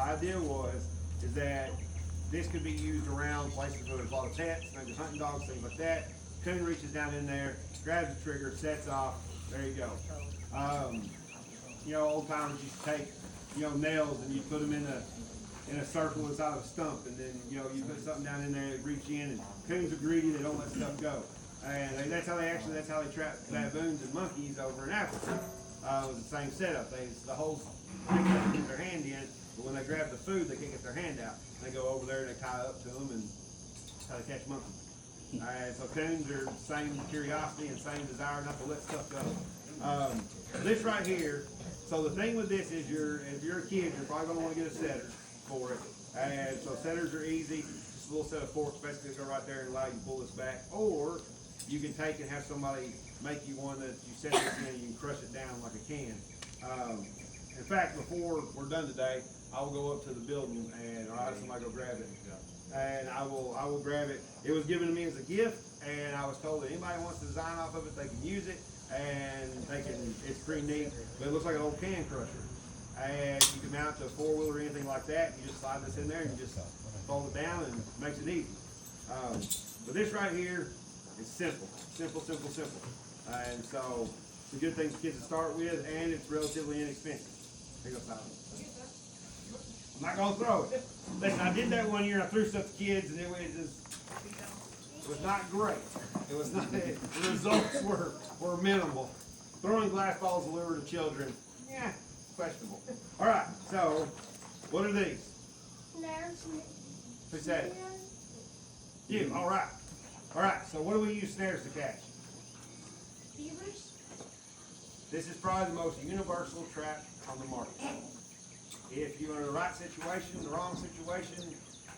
idea is that this could be used around places where there's a lot of pets, maybe hunting dogs, things like that. Coon reaches down in there, grabs the trigger, sets off. There you go. You know, old timers used to take, you know, nails and you put them in a circle inside of a stump, and then, you know, you put something down in there, reach in, and coons are greedy, they don't let stuff go. And that's how they trap baboons and monkeys over in Africa. It was the same setup. The whole thing they get their hand in, but when they grab the food, they can't get their hand out. They go over there and they tie up to them, and that's how they catch monkeys. So coons are the same curiosity and same desire not to let stuff go. This right here, so the thing with this is if you're a kid, you're probably going to want to get a setter for it. And so setters are easy, just a little set of forks basically go right there and allow you to pull this back. Or you can take and have somebody make you one that you set this in and you can crush it down like a can. In fact, before we're done today, I will go up to the building and I'll have somebody go grab it. And I will grab it. It was given to me as a gift, and I was told that anybody wants to design off of it, they can use it, and it's pretty neat. But it looks like an old can crusher. And you can mount it to a four-wheeler or anything like that. You just slide this in there and you just fold it down and it makes it easy. But this right here is simple. And so it's a good thing for kids to start with, and it's relatively inexpensive. Here you go, Tyler. I'm not going to throw it. Listen, I did that one year, and I threw stuff to kids, and it was not great. It was not. The results were minimal. Throwing glass balls of lure to children, yeah, questionable. All right, so what are these? Snares. Who said it? You. All right. So what do we use snares to catch? Beavers. This is probably the most universal trap on the market. If you're in the right situation, the wrong situation,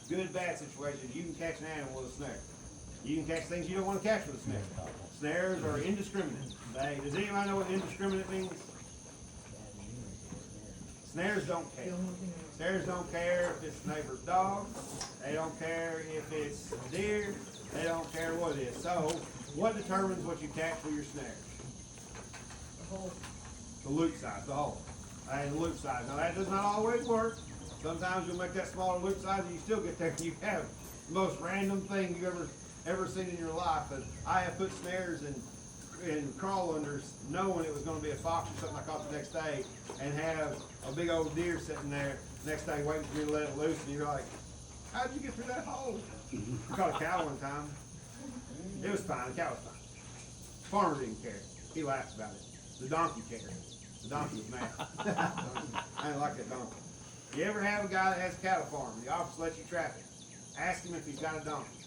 good, bad situation, you can catch an animal with a snare. You can catch things you don't want to catch with a snare. Snares are indiscriminate. Does anybody know what indiscriminate means? Snares don't care. Snares don't care if it's the neighbor's dog. They don't care if it's deer. They don't care what it is. So, what determines what you catch with your snares? The loop size, the hole. And the loop size. Now that does not always work. Sometimes you'll make that smaller loop size and you still get there and you have the most random thing you've ever seen in your life. But I have put snares in crawl unders knowing it was going to be a fox or something I caught the next day, and have a big old deer sitting there next day waiting for me to let it loose, and you're like, how did you get through that hole? I caught a cow one time. It was fine. The cow was fine. Farmer didn't care. He laughed about it. The donkey cared. The donkey was mad. I didn't like that donkey. You ever have a guy that has a cattle farm? The office lets you trap him. Ask him if he's got a donkey.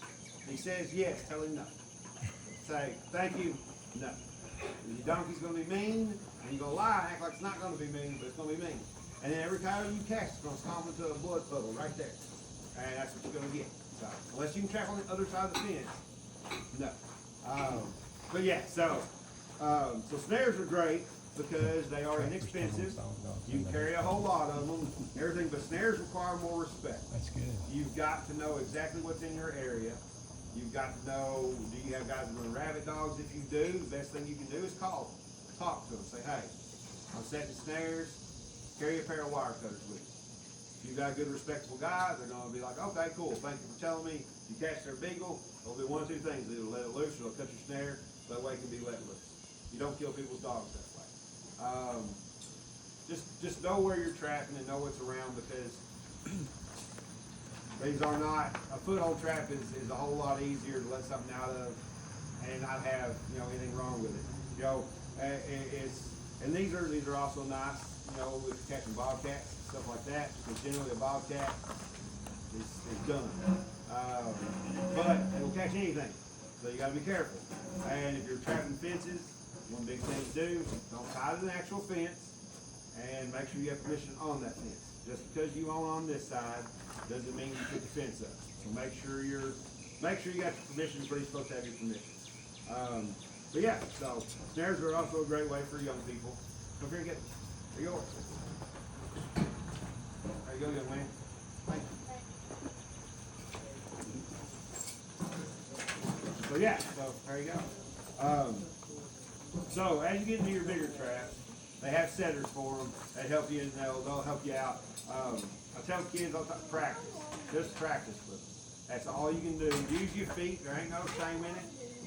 If he says yes, tell him no. Say, thank you, no. Your donkey's going to be mean, and you're going to lie and act like it's not going to be mean, but it's going to be mean. And then every time you catch, it's going to stomp into a blood puddle right there. And that's what you're going to get. So, unless you can trap on the other side of the fence, no. But yeah, so snares are great because they are inexpensive. You can carry a whole lot of them, everything, but snares require more respect. That's good. You've got to know exactly what's in your area. You've got to know, do you have guys that run rabbit dogs? If you do, the best thing you can do is call them. Talk to them. Say, hey, I'm setting snares. Carry a pair of wire cutters with you. If you've got a good, respectable guy, they're going to be like, okay, cool. Thank you for telling me. You catch their beagle, they'll do one of two things. They'll let it loose or they'll cut your snare. So that way it can be let loose. You don't kill people's dogs that way. Just know where you're trapping and know what's around, because these are not, a foothold trap is a whole lot easier to let something out of and not have, anything wrong with it. And these are also nice, with catching bobcats, stuff like that, because generally a bobcat is done. But it'll catch anything, so you gotta be careful. And if you're trapping fences, one big thing to do, don't tie to an actual fence, and make sure you have permission on that fence. Just because you own on this side doesn't mean you put the fence up. So make sure you got your permission before you're supposed to have your permission. But yeah, so snares are also a great way for young people. Come here and get them. They're yours. There you go, young man. Thank you. So yeah, so there you go. So as you get into your bigger traps, they have setters for them. They help you, they'll help you out. I tell kids all the time, practice. Just practice with them. That's all you can do. Use your feet. There ain't no shame in it.